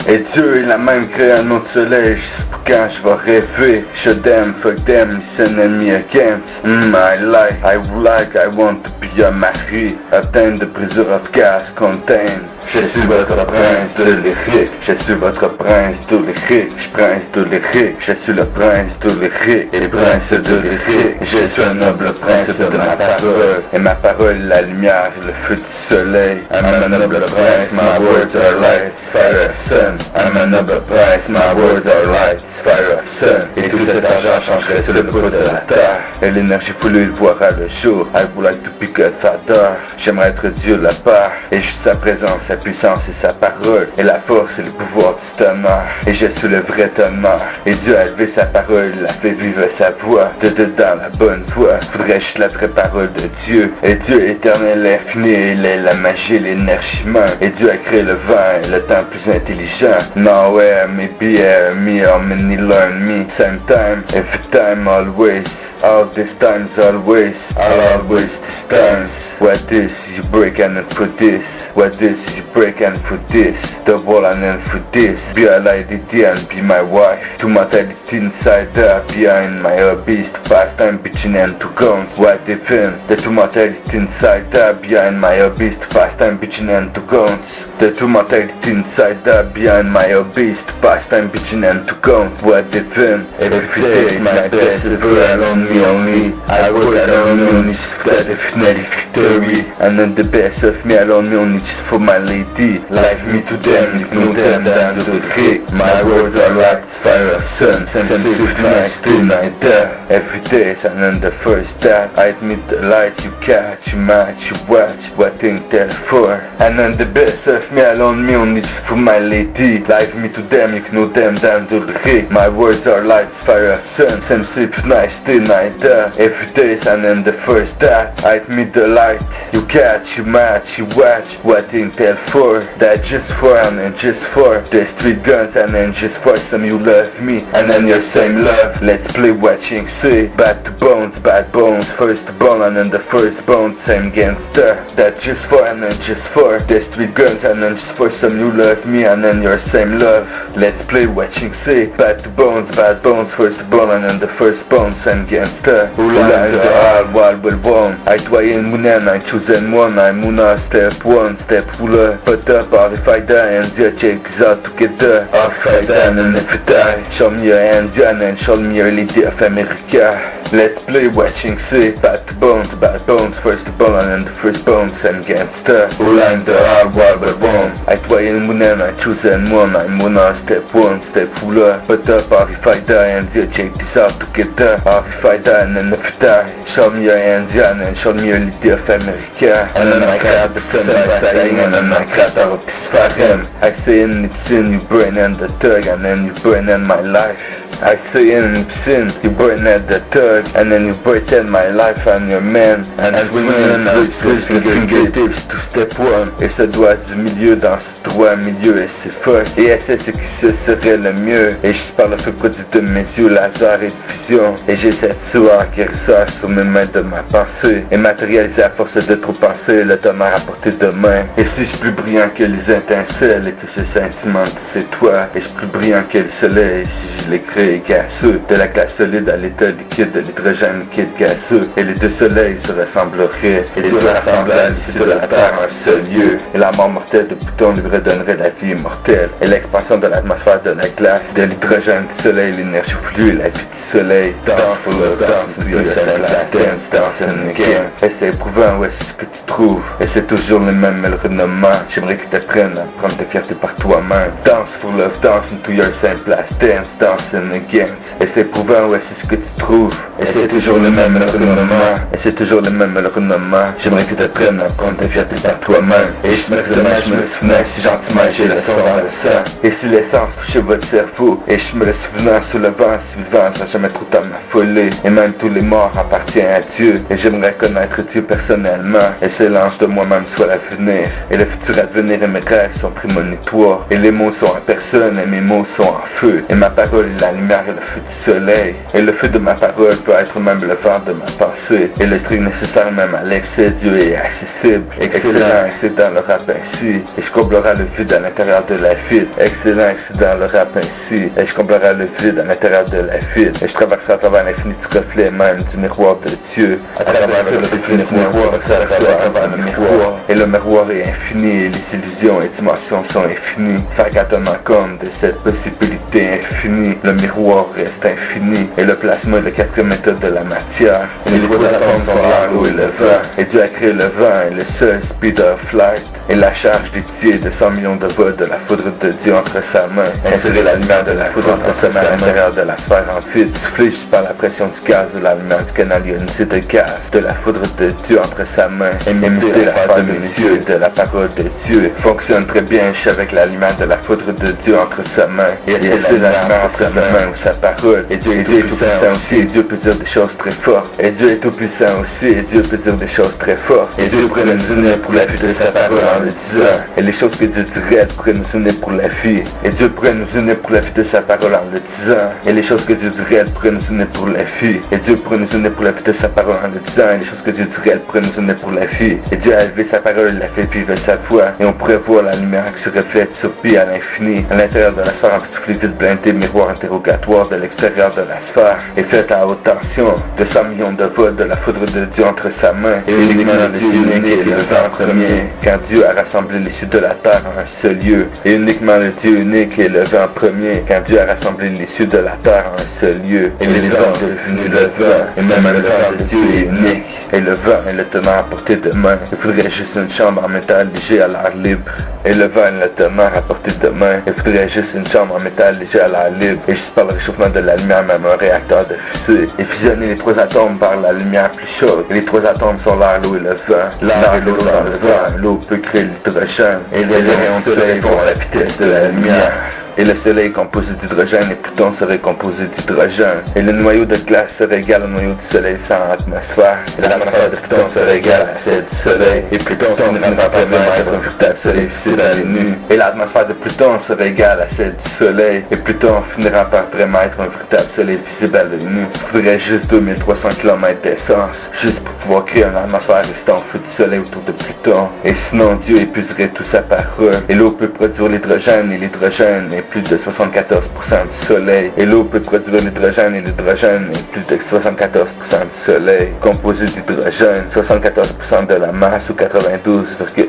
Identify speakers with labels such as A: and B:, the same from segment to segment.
A: Et Dieu il a même créé un autre soleil, juste pour quand je vais rêver. Je them, fuck them, listen and me against. I like, I would like, I want to be a mari. Atteindre de prisure of gas contain. Je suis votre prince de lyrique. Je suis votre prince de lyrique. Je prince de lyrique. Je suis le prince de lyrique. Et prince de lyrique. Je suis un noble prince de ma parole. Et ma parole la lumière, le feu du soleil. I'm a noble prince, my words are light, fire of sun. I'm a noble prince, my words are light, fire of sun. Et tout cet argent changerait sur le poids de la terre. Et l'énergie voulue il voira le jour. I would like to be Godfather. J'aimerais être Dieu la part. Et juste sa présence, sa puissance et sa parole. Et la force et le pouvoir du tonnerre. Et je suis le vrai tonnerre. Et Dieu a élevé sa parole, il a fait vivre sa voix. De dedans la bonne voix. Faudrait juste la vraie parole de Dieu. Et Dieu éternel infini, il est la magie, l'énergie même. Et Dieu a créé le vent et le temps plus intelligent. Nowhere, maybe, me, or many learn me. Same time, every time, always. All these times, always, I'll always these times. What this, you break and then for this. What this, you break and for this. Double and then for this. Be a lady and be my wife. To mortality inside her, behind my hobbies. To pastime, bitching and to guns. What if in? The to mortality inside her, behind my hobbies. To pastime, bitching and to guns. The to mortality inside her, behind my hobbies. To pastime, bitching and to guns. What if in? Every day, my best ever alone. Me only, I work alone, me only just for that definitely victory. And then the best of me alone, me only just for my lady. Like me to them, if no them down to the creek. My words are like fire of sun, sensitive night, still night there. Every day, and then the first that I admit the light you catch, you match, you watch, what things tell for. And then the best of me alone, me only just for my lady. Like me to them, if no them down to the creek. My words are like fire of sun, sensitive night, still night. Every day, and then the first that I admit the light. You catch, you match, you watch, what thing tell for. That just for, and then just for the street guns, and then just for some you love me, and then your same love. Let's play watching, say, bad bones, first bone, and then the first bone, same gangster. That just for, and then just for the street guns, and then just for some you love me, and then your same love. Let's play watching, say, bad bones, first bone, and then the first bone, same gangster. Oula in the all wild will won. I try in Munan, I choose in one. I'm Muna, step one, step ruler. Put up, or if I die, and the check is out together. Or if I die, and if I die, show me your hands, and show me your lady of America. Let's play watching, say, bad bones, first bone, and then the first bone, same gangster. Oula in the all wild will won. I try in Munan, I choose in one. I'm Muna, step one, step ruler. Put up, or if I die, and the check is out together. Or if I die, and then if I die, show me your Indian and show me your lady of America. And then I got the sun by dying, and then I got out of this for him. I say in it's in you burn in the thug, and then you burn in my life. I say in it's sin, you burn at the thug, and then you burn in my life and your man. And as we win plus le fingertips to step one. Et ce doigt du milieu dans ce droit milieu, et c'est fort. Et c'est ce qui se serait le mieux. Et je parle ce produit de mes yeux, laser et diffusion. Et j'ai cette soie qui ressort sur mes mains de ma pensée. Et matérialisé à force de trop penser, le tonnerre à portée de main. Et si je suis plus brillant que les étincelles, et que ce sentiment c'est toi. Et je suis plus brillant que le soleil, si je l'ai créé gasseux. De la glace solide à l'état liquide, de l'hydrogène liquide gasseux. Et les deux soleils se ressembleraient. Et les deux assemblages ici de la terre un seul lieu. Et la mort mortelle de Pluton lui redonnerait la vie immortelle. Et l'expansion de l'atmosphère de la glace, de l'hydrogène du soleil, l'énergie fluide, la vie du soleil. Dance for love, dance to yourself, like dance, dance and again. Et c'est éprouvant, ouais, c'est ce que tu trouves. Et c'est toujours le même renommement. J'aimerais que tu apprennes à prendre ta fierté par toi-même. Dance for love, dance to yourself, like dance, dance and again. Et c'est éprouvant, ouais, c'est ce que tu trouves. Et c'est toujours le même renommement. Et c'est toujours le même renommement. J'aimerais que tu apprennes à prendre ta fierté par toi-même. Et je me souvenais si gentiment j'ai le sang dans le sang. Et si l'essence touchait votre cerveau. Et je me le souvenais sous le vent, si le vent sans jamais trop à m'affoler. Et même tous les morts appartiennent à Dieu. Et j'aimerais connaître Dieu personnellement. Et c'est l'ange de moi-même soit l'avenir. Et le futur à venir et mes rêves sont prémonitoires. Et les mots sont en personne et mes mots sont en feu. Et ma parole est la lumière et le feu du soleil. Et le feu de ma parole peut être même le vent de ma pensée. Et le truc nécessaire même à l'excès, Dieu est accessible. Excellent, excédent le rap ainsi. Et je comblerai le vide à l'intérieur de la fuite. Excellent, excédent le rap ainsi. Et je comblerai le vide à l'intérieur de la fuite. Et je traverserai à travers l'infini du reflet même du miroir de Dieu. À travers le miroir, à travers le miroir. Et le miroir est infini. Et les illusions et dimensions sont infinies. S'accatonnement comme de cette possibilité infinie. Le miroir reste infini. Et le plasma est le quatrième méthode de la matière. Et les trois atomes sont l'air, l'eau et le vent. Et Dieu a créé le vent et le seul speed of light. Et la charge d'étudier de 100 millions de volts de la foudre de Dieu entre sa main. Insérer la lumière de la foudre entre sa main à l'intérieur de la sphère en vide. Souffler juste par la pression du gaz de la lumière du canal ionisé de gaz. De la foudre de Dieu entre sa main. Imiter la phase de mes yeux de la parole de Dieu. Fonctionne très bien avec la lumière de la foudre de Dieu entre sa main. Et c'est la lumière entre sa main ou sa parole. Et Dieu est tout puissant aussi. Et Dieu peut dire des choses très fortes. Et Dieu est tout puissant aussi. Et Dieu peut dire des choses très fortes. Et Dieu pourrait nous unir pour la vie de sa parole en le disant. Et les choses que Dieu dirait pourraient nous unir pour la vie. Et Dieu pourrait nous unir pour la vie de sa parole en le disant. Et les choses que Dieu dirait pourraient nous unir pour la vie. Et Dieu pourrait nous unir pour la vie de sa parole en le disant. Et les choses que Dieu dirait pourraient nous unir pour la vie. Et Dieu a élevé sa parole, il a fait vivre sa foi. Et on pourrait voir la lumière qui se reflète sur pied à l'infini. À l'intérieur de la sphère, en souffler vide blindé, miroir interrogatoire de l'extérieur de la sphère. Et fait à haute tension de 100 millions de volts de la foudre de Dieu entre sa main. Et uniquement le Dieu unique est le vent premier. Quand Dieu a rassemblé les cieux de la terre en un seul lieu. Et uniquement le Dieu unique est le vent premier. Quand Dieu a rassemblé les cieux de la terre en un seul lieu. Et les vents sont devenus le vent. Et même le vent de Dieu est unique. Et le vent est le tenant à portée de main. Il faudrait juste une chambre en métal léger à l'air libre. Et le vent est le tenant à portée de main. Il faudrait juste une chambre en métal léger à l'air libre. Et juste par le réchauffement de la lumière, même un réacteur de fusée. Et fusionner les trois atomes par la lumière plus chaude. Et les trois atomes sont l'air, l'eau et le vent. L'air et l'eau dans le vent. L'eau peut créer l'hydrogène. Et les rayons du soleil vont à la vitesse de la lumière. Et le soleil est composé d'hydrogène et Pluton serait composé d'hydrogène. Et le noyau de glace serait égal au noyau du soleil sans atmosphère. Et l'atmosphère de Pluton serait égale à celle du soleil. Et Pluton finira par permettre un véritable soleil visible à l'œil nu. Et l'atmosphère de Pluton serait égale à celle du soleil. Et Pluton finira par permettre un véritable soleil visible à l'œil nu. Il faudrait juste 2300 km d'essence, juste pour pouvoir créer une atmosphère restant au feu du soleil autour de Pluton. Et sinon Dieu épuiserait tout sa parole. Et l'eau peut produire l'hydrogène et l'hydrogène est plus de 74% du soleil. Et l'eau peut produire l'hydrogène et l'hydrogène est plus de 74% du soleil. Composé d'hydrogène, 74% de la masse ou 92,1%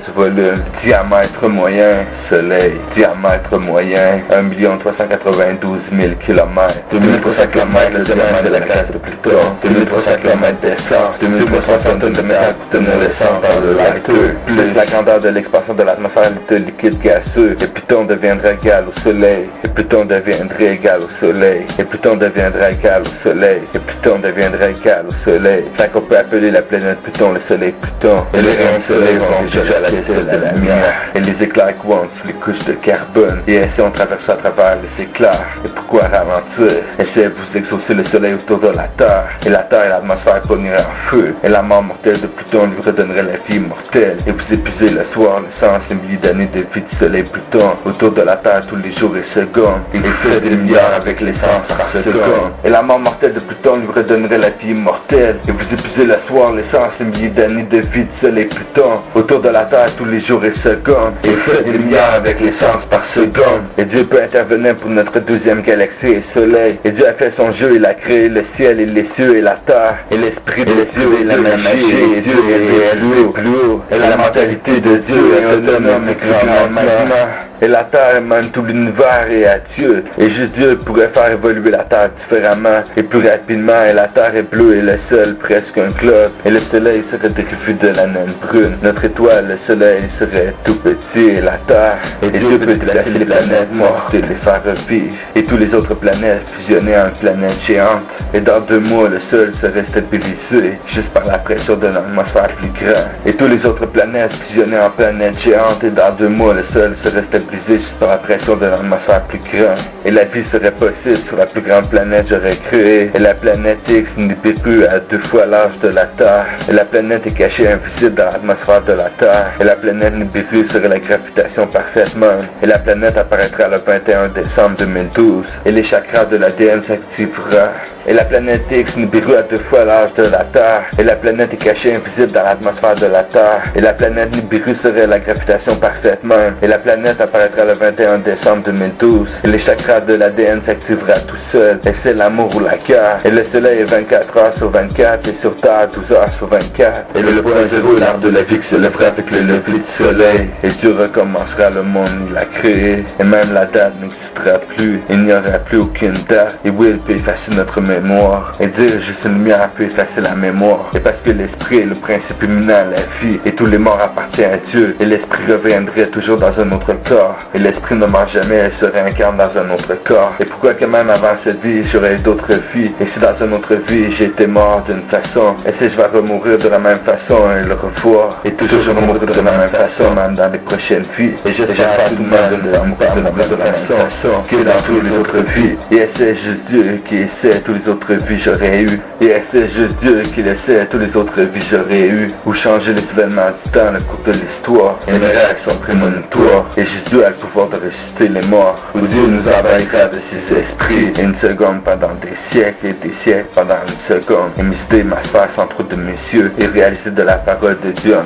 A: du volume. Diamètre moyen, soleil. Diamètre moyen, 1 392 000 km. 2300 km le diamètre de la glace de Pluton. 2300 km d'essence. 2300 tonnes de métal pour tenir l'essence dans le lighter. Plus la grandeur de l'expansion de l'atmosphère de liquide gazeux. Et Pluton deviendra égal au soleil. Et Pluton deviendrait égal au soleil. Et Pluton deviendra égal au soleil. Et Pluton deviendra égal au soleil. C'est qu'on peut appeler la planète Pluton le soleil Pluton. Et les rayons du soleil vont déjà à la vitesse de la lumière. Et les éclairs courent sous les couches de carbone. Et ainsi on traverse à travers les éclairs. Et pourquoi ralentir? Essayez de vous exaucer le soleil autour de la Terre. Et la Terre et l'atmosphère brûleraient en feu. Et la mort mortelle de Pluton lui redonnerait la vie immortelle. Et vous épuisez le soir, le sens et milliers d'années de vie du soleil Pluton autour de la Terre tous les jours et secondes. Et fait des milliards avec l'essence par seconde. Et la mort mortelle de Pluton lui redonnerait la vie immortelle. Et vous épuisez le soir, le sens et milliers d'années de vie du soleil Pluton autour de la Terre tous les jours et secondes. Et fait des milliards avec l'essence par seconde. Et Dieu peut intervenir pour notre deuxième galaxie et soleil. Et Dieu a fait son jeu, il a créé le ciel et les cieux et la terre. Et l'esprit de Dieu et la magie. Et Dieu est réel plus haut. Et la mentalité de Dieu est autonome et grand maintenant. Et la terre mène tout l'univers et à Dieu. Et juste Dieu pourrait faire évoluer la terre différemment et plus rapidement. Et la terre est bleue et le sol presque un globe. Et le soleil serait dérivé de la naine brune. Notre étoile, le soleil, serait tout petit et la terre. Et Dieu peut déplacer les planètes mortes et les faire revivre. Et tous les autres planètes fusionner en une planète géante. Et dans 2 mois, le sol serait stabilisé juste par la pression de l'atmosphère plus grande. Et tous les autres planètes fusionner en planètes géantes. Et dans 2 mois, le sol serait stabilisé juste par la pression pression de l'atmosphère plus grande. Et la vie serait possible sur la plus grande planète j'aurais créée. Et la planète X n'est plus à 2 fois l'âge de la Terre. Et la planète est cachée invisible dans l'atmosphère de la Terre. Et la planète Nibiru serait la gravitation parfaite même. Et la planète apparaîtra le 21 décembre 2012. Et les chakras de l'ADN s'activera. Et la planète X Nibiru à 2 fois l'âge de la Terre. Et la planète est cachée invisible dans l'atmosphère de la Terre. Et la planète Nibiru serait la gravitation parfaite même. Et la planète apparaîtra le 21 décembre 2012. Et les chakras de l'ADN s'activera tout seul. Et c'est l'amour ou la guerre. Et le soleil est 24 heures sur 24. Et sur Terre 12 heures sur 24. Et le point zéro, l'arbre de la vie qui se lèvera avec le lever du soleil. Et Dieu recommencera le monde, il l'a créé. Et même la date n'existera plus. Il n'y aura plus aucune date. Et Will peut effacer notre mémoire. Et dire juste une lumière peut effacer la mémoire. Et parce que l'esprit est le principe éminent de la vie. Et tous les morts appartiennent à Dieu. Et l'esprit reviendrait toujours dans un autre corps. Et l'esprit ne meurt jamais, elle se réincarne dans un autre corps. Et pourquoi que même avant cette vie, j'aurais eu d'autres vies. Et si dans une autre vie, j'ai été mort d'une façon. Et si je vais remourir de la même façon et le revoir. Et toujours remourir de la même façon, même dans les prochaines vies. Et j'espère tout de même de mourir de la même façon que dans toutes les autres vies. Et c'est juste Dieu qui essaie toutes les autres vies j'aurais eu. Et c'est juste Dieu qui essaie toutes les autres vies j'aurais eu. Ou changer les événements du temps, le cours de l'histoire. Et mes réactions prémonitoires. Et Jésus a le pouvoir de ressusciter les morts. Où Dieu nous envahira de ses esprits. Et une seconde pendant des siècles et des siècles pendant une seconde. Et méditer ma sphère sans trop de messieurs. Et réaliser de la parole de Dieu en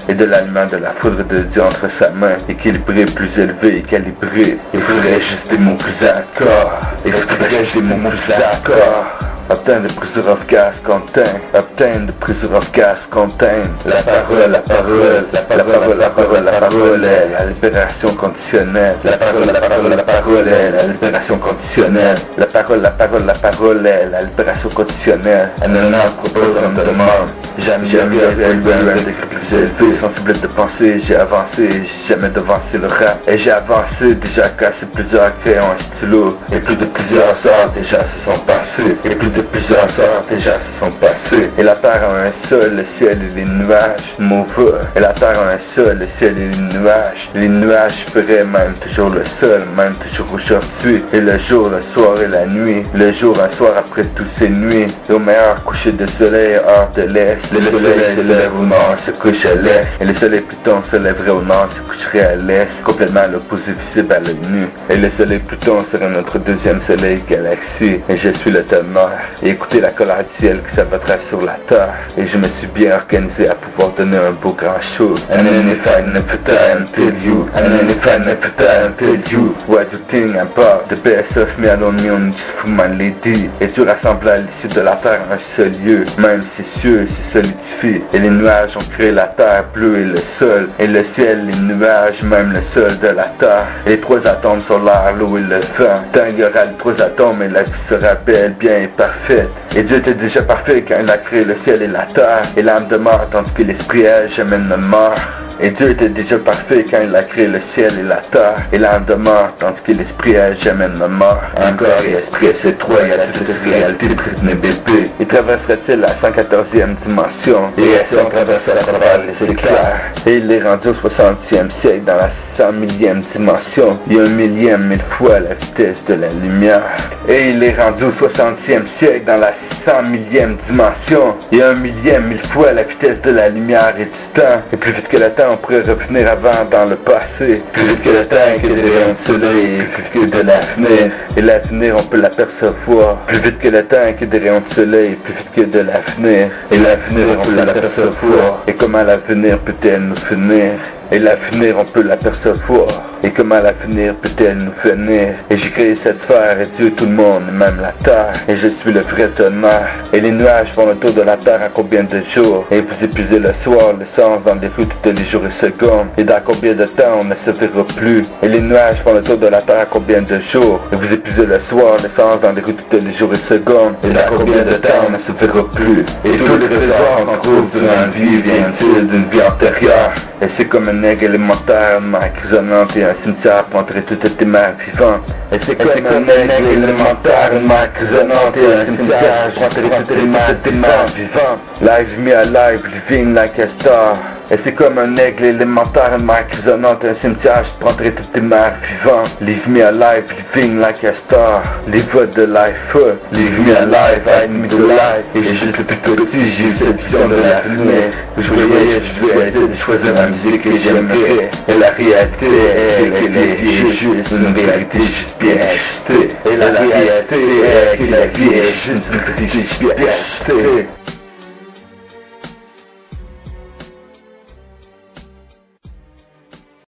A: et de l'aliment de la foudre de Dieu entre sa main, équilibré, plus élevé et calibré. Il faudrait juste des mots plus accords. Il faudrait juste des mots plus accords. Obtain the pressure of gas contain. Obtain the pressure of gas contain. La parole, la parole, la parole, la parole, la parole est la libération conditionnelle. La parole, la parole, la parole est la libération conditionnelle. La parole, la parole, la parole est la libération conditionnelle. Un honneur propose un demande. Jamais plus élevé, sensible de penser, j'ai avancé, j'ai jamais devancé le rap. Et j'ai avancé, déjà cassé plusieurs crayons et stylos. Et plus de plusieurs heures déjà se sont passées. Et plus de plusieurs heures déjà se sont passées. Et la terre a un seul, le ciel et les nuages mauvais. Et la terre a un seul, le ciel et les nuages. Les nuages feraient même toujours le seul, même toujours aujourd'hui. Et le jour, le soir et la nuit. Le jour, un soir après toutes ces nuits. Et au meilleur coucher de soleil, heure de l'est. Le soleil se lève au nord, se couche à l'est. Et le soleil Pluton se lèverait au nord, se coucherait à l'est. Complètement l'opposé visible à l'œil nu. Et le soleil Pluton serait notre deuxième soleil galaxie. Et je suis le tonnerre. Et écoutez la colère du ciel qui s'abattra sur la terre. Et je me suis bien organisé à pouvoir donner un beau grand show. And then if I never die until you. And then if I never die until you. What you think about the best of me alone me on just my lady. Et tu rassembles à l'issue de la terre un seul lieu. Même si cieux, si solidifie. Et les nuages ont créé la terre bleue et le sol. Et le ciel, les nuages, même le sol de la terre. Et les trois atomes solaires, l'eau et le vent. Tant il y aura les trois atomes et la vie sera belle, bien et parfaite. Et Dieu était déjà parfait quand il a créé le ciel et la terre. Et l'âme demeure tandis que l'esprit elle jamais ne meurt. Et Dieu était déjà parfait quand il a créé le ciel et la terre. Et l'âme demeure tandis que l'esprit elle jamais ne meurt. Encore et esprit c'est trois, il y a toute cette réalité prisonnier bébé. Il traverserait-il la 114e dimension. Et ainsi on traverse à travers les éclairs. Et il est rendu au 60e siècle dans la 100 millième dimension. Il y a 1 millième 1000 fois la vitesse de la lumière. Et il est rendu au 60e siècle dans la 100 millième dimension. Il y a 1 millième 1000 fois la vitesse de la lumière et du temps. Et plus vite que le temps, on pourrait revenir avant dans le passé. Plus vite que le temps, que des rayons de soleil. Et plus vite que de l'avenir. Et l'avenir, on peut l'apercevoir. Plus vite que le temps, que des rayons de soleil. Plus vite que de l'avenir. Et l'avenir, on peut l'apercevoir. Et comment l'avenir peut-elle nous finir? Et l'avenir, on peut l'apercevoir. Et comment l'avenir peut-elle nous finir? Et j'ai créé cette sphère et Dieu tout le monde, même la terre. Et je suis le vrai tonnerre. Et les nuages font le tour de la terre en combien de jours? Et vous épuisez le soir, le sens dans des rues tous les jours et secondes. Et dans combien de temps on ne se verra plus? Et les nuages font le tour de la terre en combien de jours? Et vous épuisez le soir, le sens dans des rues tous les jours et secondes. Et dans combien de temps on ne se verra plus? Et tous les trésors qu'on trouve durant une vie viennent-ils d'une vie antérieure? Et c'est comme un aigle élémentaire, une mer grisonnante et un cimetière pour entrer toutes tes mères vivantes. Et c'est comme un aigle élémentaire, une mer grisonnante et un cimetière pour entrer toutes tes mères vivantes. Live me alive, living like a star. Et c'est comme un aigle élémentaire, une mer grisonnante, un cimetière, je prendrai toutes tes mères vivantes. Leave me alive, living like a star. Live the life, leave me alive, hide me the life. Et j'étais tout petit, j'ai eu cette vision de la fenêtre. Je voyais, je devais être de choisir la musique que j'aimerais. Et la réalité est que la vie est juste une vérité juste bien achetée. Et la réalité est que la vie est juste une vérité juste bien achetée.